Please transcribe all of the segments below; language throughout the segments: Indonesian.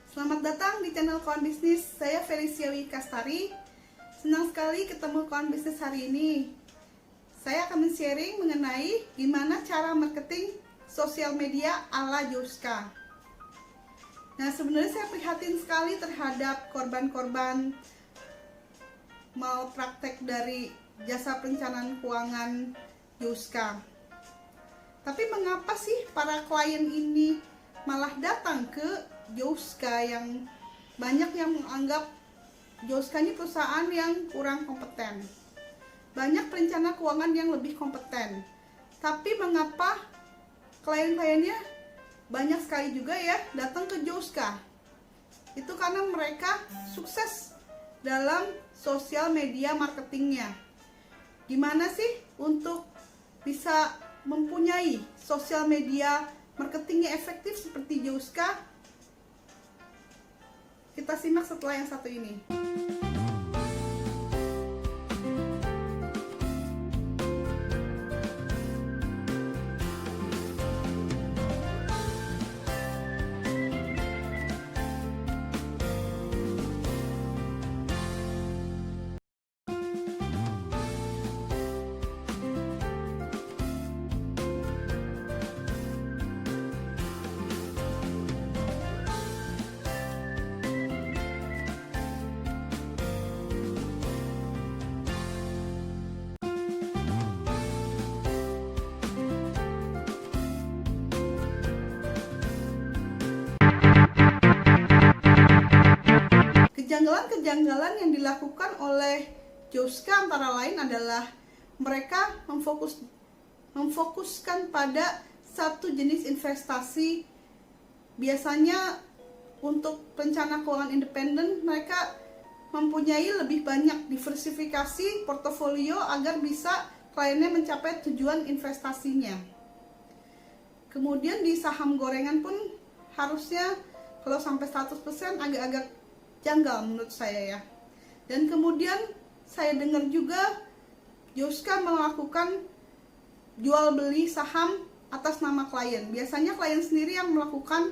Selamat datang di channel Kawan Bisnis. Saya Felicia Wikastari. Senang sekali ketemu Kawan Bisnis hari ini. Saya akan men-sharing mengenai gimana cara marketing sosial media ala Joska. Nah, sebenarnya saya prihatin sekali terhadap korban-korban malpraktek dari jasa perencanaan keuangan Joska. Tapi mengapa sih para klien ini malah datang ke Joska, yang banyak yang menganggap Joska ini perusahaan yang kurang kompeten. Banyak perencana keuangan yang lebih kompeten. Tapi mengapa klien-kliennya banyak sekali juga ya datang ke Joska? Itu karena mereka sukses dalam sosial media marketingnya. Gimana sih untuk bisa mempunyai sosial media marketingnya efektif seperti Joska? Kita simak setelah yang satu ini. Kejanggalan yang dilakukan oleh Joska antara lain adalah mereka memfokuskan pada satu jenis investasi. Biasanya untuk perencana keuangan independen, mereka mempunyai lebih banyak diversifikasi portofolio agar bisa kliennya mencapai tujuan investasinya. Kemudian di saham gorengan pun harusnya kalau sampai 100% agak-agak janggal menurut saya ya. Dan kemudian saya dengar juga Joska melakukan jual beli saham atas nama klien. Biasanya klien sendiri yang melakukan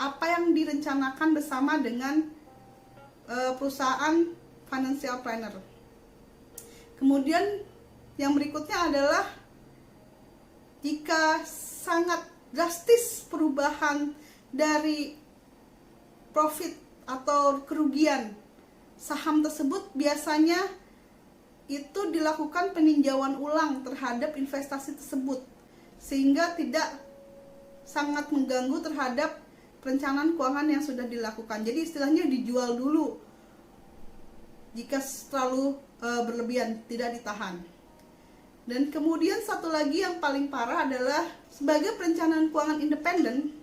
apa yang direncanakan bersama dengan perusahaan financial planner. Kemudian yang berikutnya adalah jika sangat drastis perubahan dari profit atau kerugian saham tersebut, biasanya itu dilakukan peninjauan ulang terhadap investasi tersebut, sehingga tidak sangat mengganggu terhadap perencanaan keuangan yang sudah dilakukan. Jadi istilahnya dijual dulu jika terlalu berlebihan, tidak ditahan. Dan kemudian satu lagi yang paling parah adalah sebagai perencanaan keuangan independen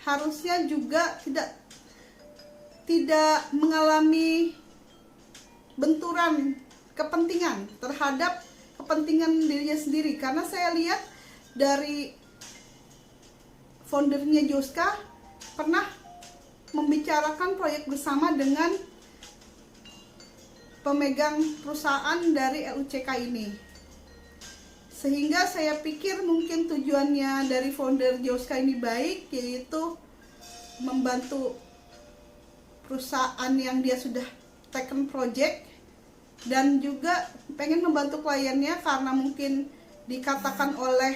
harusnya juga tidak mengalami benturan kepentingan terhadap kepentingan dirinya sendiri. Karena saya lihat dari foundernya Joska pernah membicarakan proyek bersama dengan pemegang perusahaan dari LUCK ini, sehingga saya pikir mungkin tujuannya dari founder Joska ini baik, yaitu membantu perusahaan yang dia sudah taken project, dan juga pengen membantu kliennya karena mungkin dikatakan oleh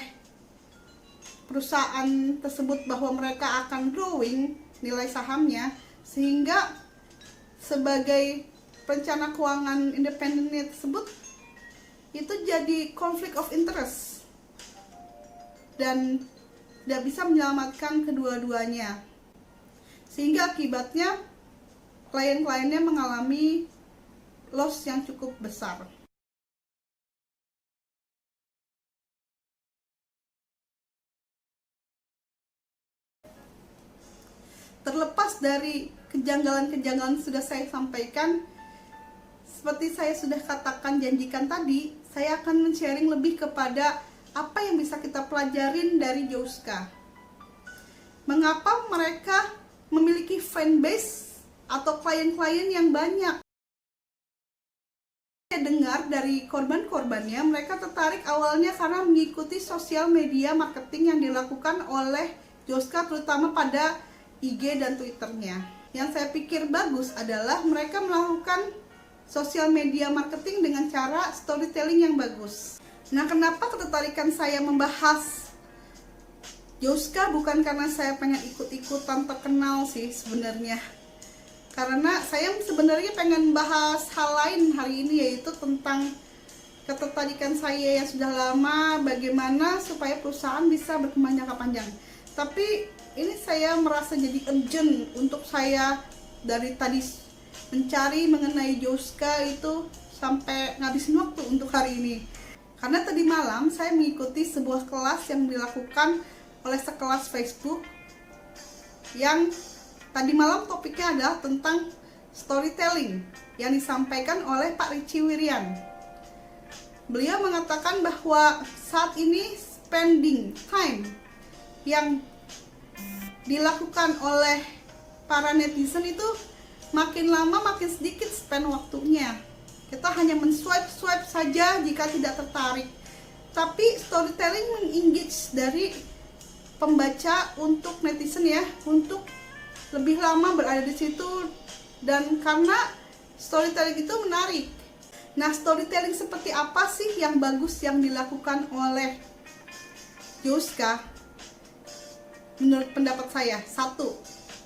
perusahaan tersebut bahwa mereka akan growing nilai sahamnya, sehingga sebagai perencana keuangan independennya tersebut itu jadi konflik of interest dan tidak bisa menyelamatkan kedua-duanya, sehingga akibatnya klien-kliennya mengalami loss yang cukup besar. Terlepas dari kejanggalan-kejanggalan sudah saya sampaikan, seperti saya sudah katakan janjikan tadi, saya akan men-sharing lebih kepada apa yang bisa kita pelajarin dari Joska. Mengapa mereka memiliki fanbase atau klien-klien yang banyak? Saya dengar dari korban-korbannya, mereka tertarik awalnya karena mengikuti sosial media marketing yang dilakukan oleh Joska, terutama pada IG dan Twitternya. Yang saya pikir bagus adalah mereka melakukan sosial media marketing dengan cara storytelling yang bagus. Nah, kenapa ketertarikan saya membahas Yoska? Bukan karena saya pengen ikut-ikutan terkenal sih sebenarnya. Karena saya sebenarnya pengen bahas hal lain hari ini, yaitu tentang ketertarikan saya yang sudah lama, bagaimana supaya perusahaan bisa berkembang jangka panjang. Tapi ini saya merasa jadi urgent untuk saya dari tadi mencari mengenai Yoska itu sampai ngabisin waktu untuk hari ini. Karena tadi malam saya mengikuti sebuah kelas yang dilakukan oleh sekelas Facebook yang tadi malam topiknya adalah tentang storytelling yang disampaikan oleh Pak Richie Wirian. Beliau mengatakan bahwa saat ini spending time yang dilakukan oleh para netizen itu makin lama makin sedikit spend waktunya. Kita hanya men-swipe saja jika tidak tertarik. Tapi storytelling meng-engage dari pembaca untuk netizen ya, untuk lebih lama berada di situ, dan karena storytelling itu menarik. Nah, storytelling seperti apa sih yang bagus yang dilakukan oleh Yoska? Menurut pendapat saya, 1,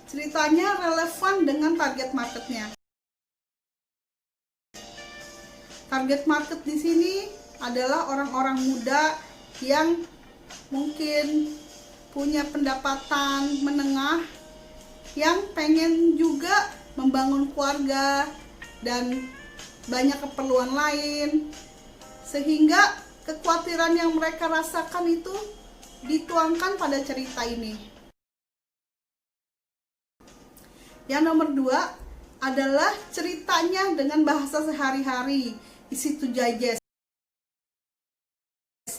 ceritanya relevan dengan target marketnya. Target market di sini adalah orang-orang muda yang mungkin punya pendapatan menengah, yang pengen juga membangun keluarga dan banyak keperluan lain, sehingga kekhawatiran yang mereka rasakan itu dituangkan pada cerita ini. Yang nomor 2 adalah ceritanya dengan bahasa sehari-hari, easy to digest.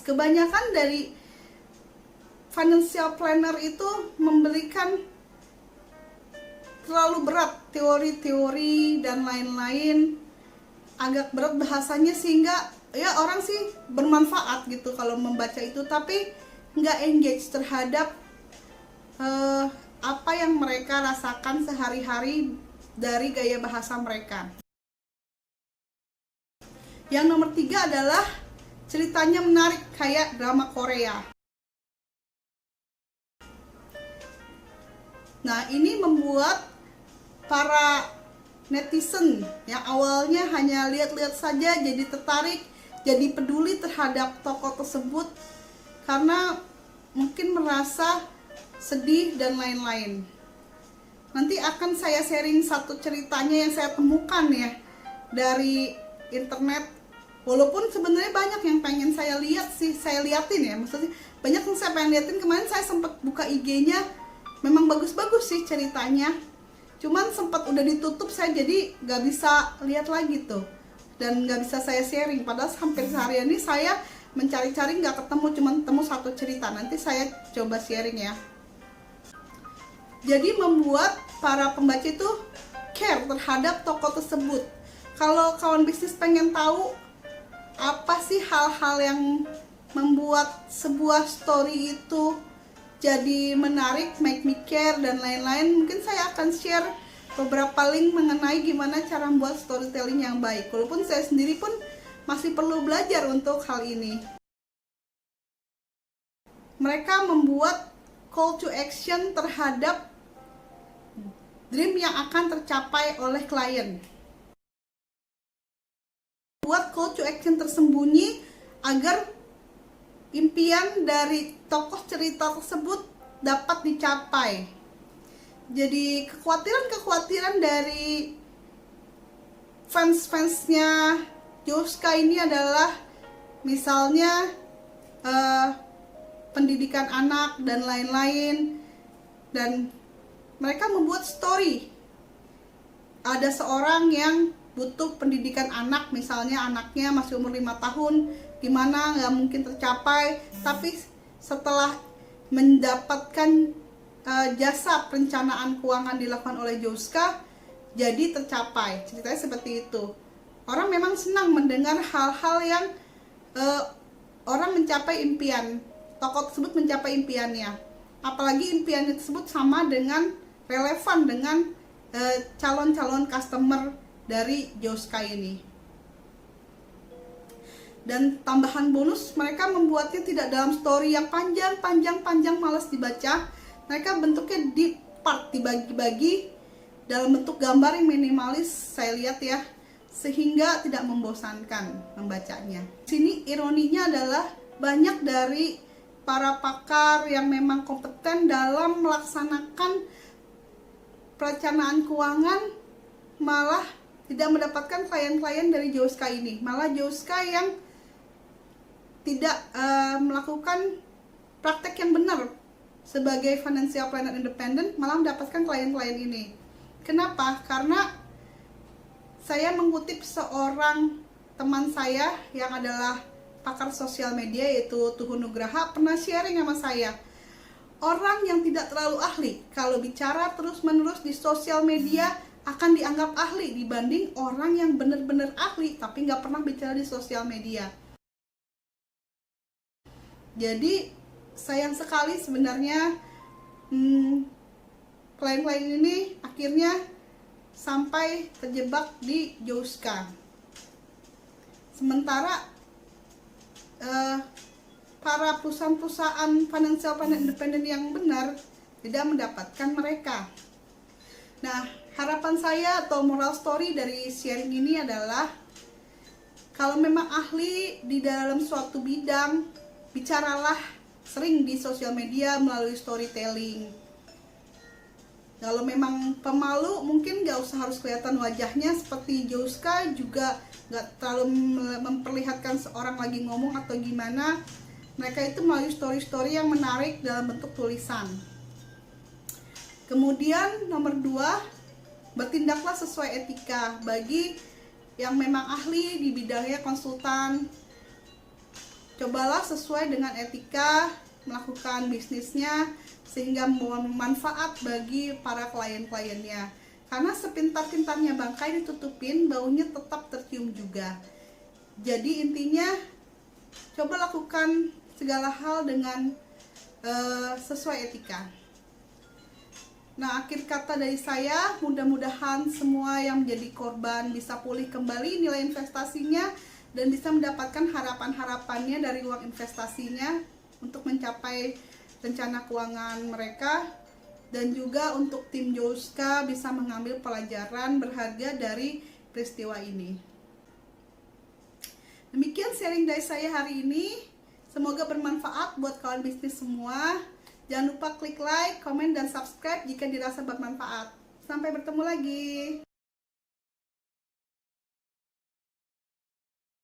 Kebanyakan dari financial planner itu memberikan terlalu berat teori-teori dan lain-lain, agak berat bahasanya sehingga ya orang sih bermanfaat gitu kalau membaca itu, tapi nggak engage terhadap apa yang mereka rasakan sehari-hari dari gaya bahasa mereka. Yang nomor 3 adalah ceritanya menarik kayak drama Korea. Nah, ini membuat para netizen yang awalnya hanya lihat-lihat saja jadi tertarik, jadi peduli terhadap tokoh tersebut karena mungkin merasa sedih dan lain-lain. Nanti akan saya sharing satu ceritanya yang saya temukan ya dari internet. Walaupun sebenarnya banyak yang pengen saya lihat sih, saya liatin ya, maksudnya banyak yang saya pengen liatin. Kemarin saya sempat buka IG-nya, memang bagus-bagus sih ceritanya, cuman sempat udah ditutup, saya jadi gak bisa lihat lagi tuh, dan gak bisa saya sharing. Padahal hampir seharian ini saya mencari-cari gak ketemu, cuman ketemu satu cerita. Nanti saya coba sharing ya. Jadi membuat para pembaca itu care terhadap tokoh tersebut. Kalau kawan bisnis pengen tahu apa sih hal-hal yang membuat sebuah story itu jadi menarik, make me care dan lain-lain, mungkin saya akan share beberapa link mengenai gimana cara membuat storytelling yang baik. Walaupun saya sendiri pun masih perlu belajar untuk hal ini. Mereka membuat call to action terhadap dream yang akan tercapai oleh klien. Buat call to action tersembunyi agar impian dari tokoh cerita tersebut dapat dicapai. Jadi kekhawatiran dari fans-fansnya Yoska ini adalah misalnya pendidikan anak dan lain-lain, dan mereka membuat story. Ada seorang yang butuh pendidikan anak, misalnya anaknya masih umur 5 tahun, gimana nggak mungkin tercapai, tapi setelah mendapatkan jasa perencanaan keuangan dilakukan oleh Yoska, jadi tercapai. Ceritanya seperti itu. Orang memang senang mendengar hal-hal yang orang mencapai impian, tokoh tersebut mencapai impiannya, apalagi impian tersebut sama dengan relevan dengan calon-calon customer dari Joska ini. Dan tambahan bonus, mereka membuatnya tidak dalam story yang panjang malas dibaca. Mereka bentuknya di part, dibagi-bagi dalam bentuk gambar yang minimalis, saya lihat ya, sehingga tidak membosankan membacanya. Sini ironinya adalah banyak dari para pakar yang memang kompeten dalam melaksanakan perencanaan keuangan malah tidak mendapatkan klien-klien dari Joska ini. Malah Joska yang tidak melakukan praktek yang benar sebagai financial planner independent malah mendapatkan klien-klien ini. Kenapa? Karena saya mengutip seorang teman saya yang adalah pakar sosial media, yaitu Tuhu Nugraha, pernah sharing sama saya. Orang yang tidak terlalu ahli kalau bicara terus-menerus di sosial media akan dianggap ahli dibanding orang yang benar-benar ahli tapi nggak pernah bicara di sosial media. Jadi sayang sekali sebenarnya klien-klien ini akhirnya sampai terjebak di Joska. Sementara para perusahaan financial planner independent yang benar tidak mendapatkan mereka. Nah, harapan saya atau moral story dari sharing ini adalah kalau memang ahli di dalam suatu bidang, bicaralah sering di sosial media melalui storytelling. Kalau memang pemalu, mungkin nggak usah harus kelihatan wajahnya seperti Joska, juga nggak terlalu memperlihatkan seorang lagi ngomong atau gimana. Mereka itu melalui story-story yang menarik dalam bentuk tulisan. Kemudian nomor 2, bertindaklah sesuai etika. Bagi yang memang ahli di bidangnya, konsultan, cobalah sesuai dengan etika melakukan bisnisnya sehingga membawa manfaat bagi para klien-kliennya. Karena sepintar-pintarnya bangkai ditutupin, baunya tetap tercium juga. Jadi intinya coba lakukan segala hal dengan sesuai etika. Nah, akhir kata dari saya, mudah-mudahan semua yang menjadi korban bisa pulih kembali nilai investasinya dan bisa mendapatkan harapan-harapannya dari uang investasinya untuk mencapai rencana keuangan mereka, dan juga untuk tim Joska bisa mengambil pelajaran berharga dari peristiwa ini. Demikian sharing dari saya hari ini. Semoga bermanfaat buat kawan bisnis semua. Jangan lupa klik like, komen, dan subscribe jika dirasa bermanfaat. Sampai bertemu lagi.